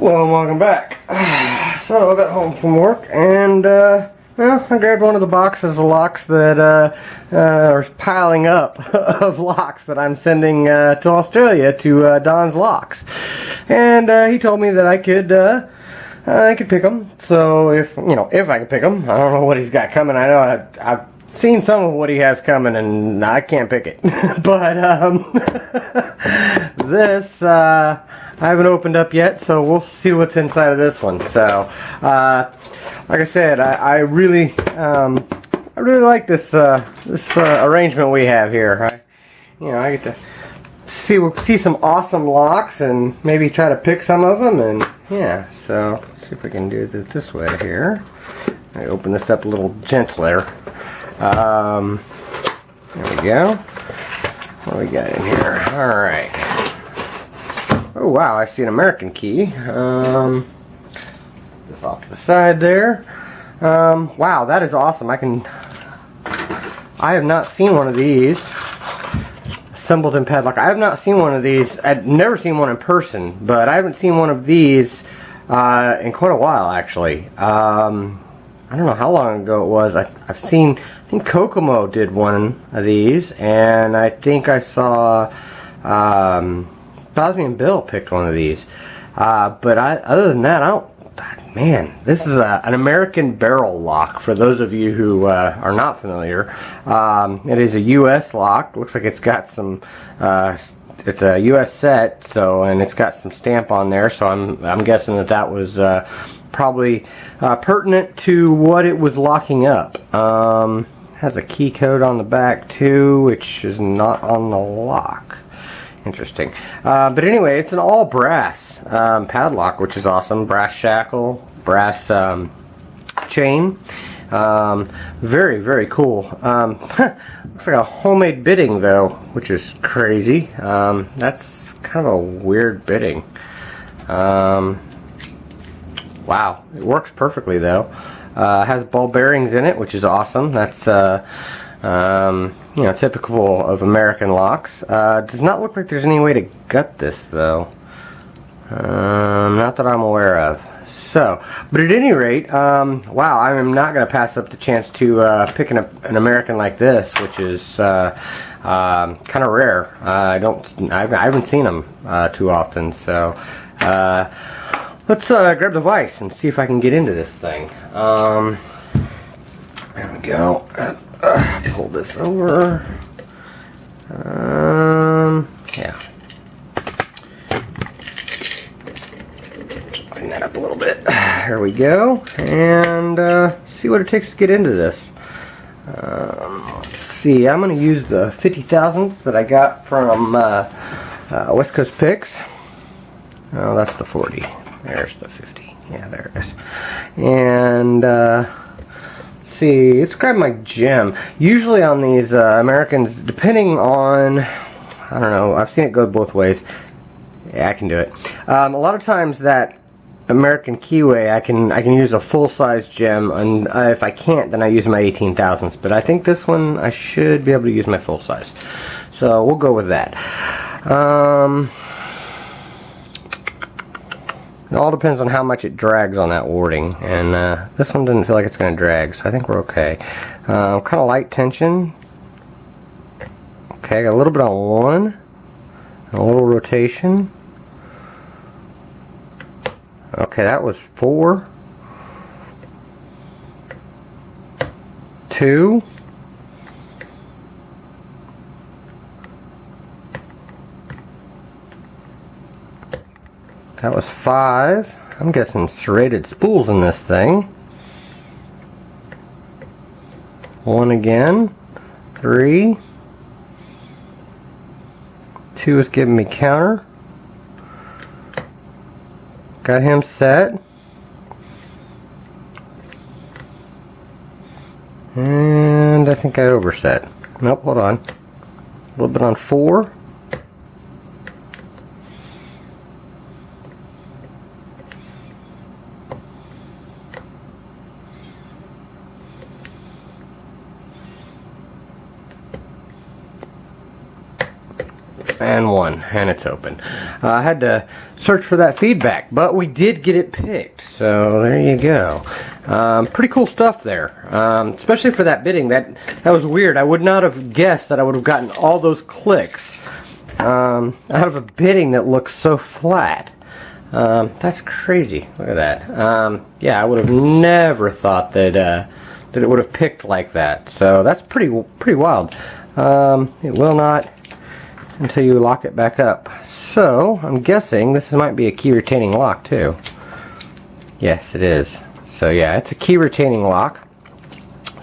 Hello and welcome back. So I got home from work and well, I grabbed one of the boxes of locks that are piling up of locks that I'm sending to Australia to DON'Z LOCKZ, and he told me that I could pick them. So if I could pick them, I don't know what he's got coming. I know I've seen some of what he has coming and I can't pick it. But this I haven't opened up yet, so we'll see what's inside of this one. So like I said, I really like this arrangement we have here. I get to see some awesome locks and maybe try to pick some of them, and yeah, so let's see if we can do it this way here. I open this up a little gentler. There we go. What do we got in here? Alright. Oh wow, I see an American key. This off to the side there. Wow, that is awesome. I have not seen one of these. Assembled in padlock. I have not seen one of these. I've never seen one in person, but I haven't seen one of these in quite a while, actually. I don't know how long ago it was. I think Kokomo did one of these, and I think I saw Bosby and Bill picked one of these. But other than that, I don't. Man, this is an American barrel lock. For those of you who are not familiar, it is a U.S. lock. Looks like it's got some. It's a U.S. set, and it's got some stamp on there. So I'm guessing that was probably pertinent to what it was locking up. Has a key code on the back too, which is not on the lock. Interesting. But anyway, it's an all brass padlock, which is awesome. Brass shackle, brass chain. Very, very cool. Looks like a homemade bitting though, which is crazy. That's kind of a weird bitting. Wow, it works perfectly though. Has ball bearings in it, which is awesome. That's typical of American locks. Does not look like there's any way to gut this though. Not that I'm aware of. So, but at any rate, wow, I am not going to pass up the chance to pick an American like this, which is kind of rare. I haven't seen them too often. So, let's grab the vise and see if I can get into this thing. There we go. Pull this over. Yeah. Bring that up a little bit. There we go. And see what it takes to get into this. Let's see. I'm going to use the 50 thousandths that I got from West Coast Picks. Oh, that's the 40. There's the 50. Yeah, there it is. And see, let's grab my gem. Usually on these Americans, depending on, I don't know, I've seen it go both ways. Yeah, I can do it. A lot of times that American keyway, I can use a full-size gem, and if I can't, then I use my 18 thousandths. But I think this one I should be able to use my full size. So we'll go with that. It all depends on how much it drags on that warding, and this one doesn't feel like it's going to drag, so I think we're okay. Kind of light tension. Okay, I got a little bit on one, and a little rotation. Okay, that was 4, 2, that was 5. I'm guessing serrated spools in this thing. 1 again. 3. 2 is giving me counter. Got him set. And I think I overset. Nope, hold on. A little bit on 4. and 1, and it's open. I had to search for that feedback, but we did get it picked, so there you go. Pretty cool stuff there, especially for that bidding. That was weird. I would not have guessed that I would have gotten all those clicks out of a bidding that looks so flat. That's crazy. Look at that. Yeah, I would have never thought that that it would have picked like that. So that's pretty wild. It will not until you lock it back up. So I'm guessing this might be a key retaining lock too. Yes, it is. So yeah, it's a key retaining lock.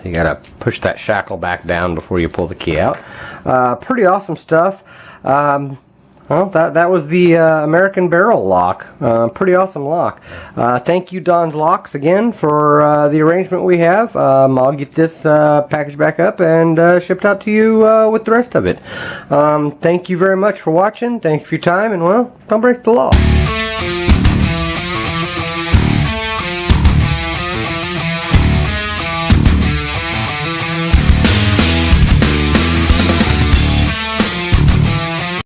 You gotta push that shackle back down before you pull the key out. Pretty awesome stuff. Well, that was the American Barrel lock. Pretty awesome lock. Thank you, DON'Z LOCKZ, again for the arrangement we have. I'll get this packaged back up and shipped out to you with the rest of it. Thank you very much for watching. Thank you for your time, and well, don't break the law.